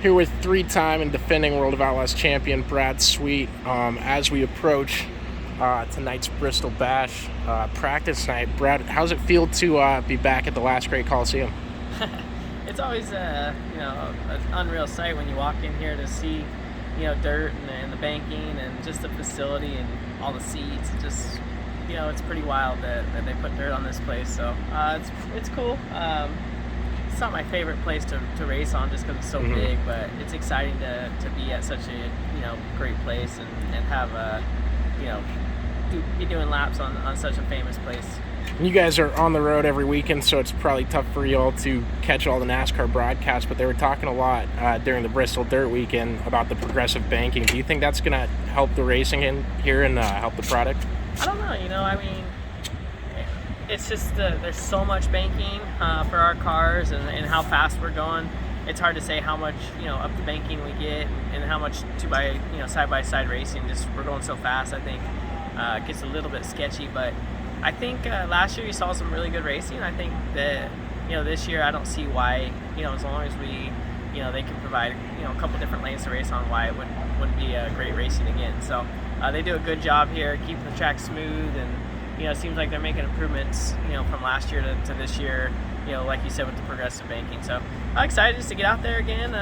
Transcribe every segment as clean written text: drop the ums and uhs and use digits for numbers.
Here with three-time and defending World of Outlaws champion Brad Sweet. As we approach tonight's Bristol Bash practice night, Brad, how's it feel to be back at the last great Coliseum? It's always an unreal sight when you walk in here to see dirt and the banking and just the facility and all the seats. Just it's pretty wild that they put dirt on this place. So it's cool. It's not my favorite place to race on just because it's so big, but it's exciting to be at such a great place and have be doing laps on such a famous place. You guys are on the road every weekend, so it's probably tough for you all to catch all the NASCAR broadcasts, but they were talking a lot during the Bristol Dirt Weekend about the progressive banking. Do you think that's going to help the racing in here and help the product? I don't know. It's just there's so much banking for our cars and how fast we're going. It's hard to say how much up the banking we get and how much side by side racing. Just we're going so fast. I think it gets a little bit sketchy, but I think last year you saw some really good racing. I think that this year I don't see why as long as we they can provide a couple different lanes to race on, why it wouldn't be great racing again. So they do a good job here keeping the track smooth, and it seems like they're making improvements from last year to this year, like you said, with the progressive banking. So I'm excited just to get out there again,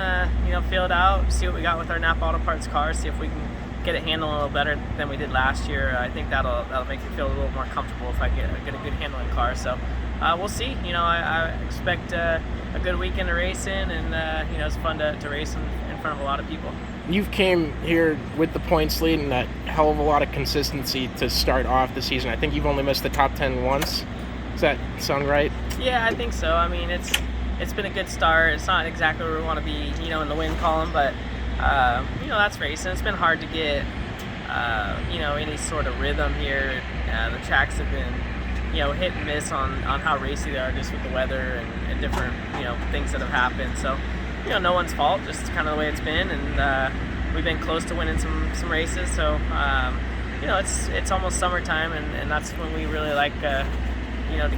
feel it out, see what we got with our Napa Auto Parts cars, see if we can get it handled a little better than we did last year. I think that'll make me feel a little more comfortable if I get a good handling car. So we'll see. I expect a good weekend of racing, and it's fun to race in front of a lot of people. You've came here with the points lead and a hell of a lot of consistency to start off the season. I think you've only missed the top 10 once. Does that sound right? Yeah, I think so. I mean, it's been a good start. It's not exactly where we want to be, in the win column, but that's racing. It's been hard to get, any sort of rhythm here. The tracks have been, hit and miss on how racy they are just with the weather and different, things that have happened. So, no one's fault, just kind of the way it's been. And we've been close to winning some races. So, it's almost summertime, and that's when we really like, to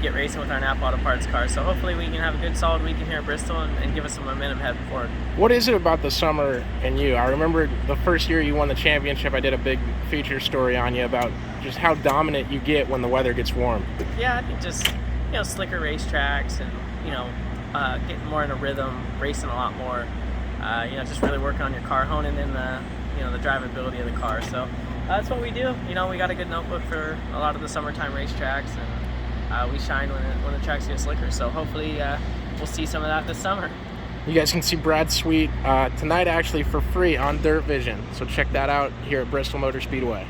get racing with our Napa Auto Parts cars. So hopefully we can have a good solid weekend here at Bristol and give us some momentum heading forward. What is it about the summer and you? I remember the first year you won the championship, I did a big feature story on you about just how dominant you get when the weather gets warm. Yeah, I think just, slicker racetracks and, getting more in a rhythm, racing a lot more, just really working on your car, honing in the drivability of the car. So that's what we do. We got a good notebook for a lot of the summertime racetracks, and we shine when the tracks get slicker. So hopefully we'll see some of that this summer. You guys can see Brad Sweet tonight actually for free on Dirt Vision. So check that out here at Bristol Motor Speedway.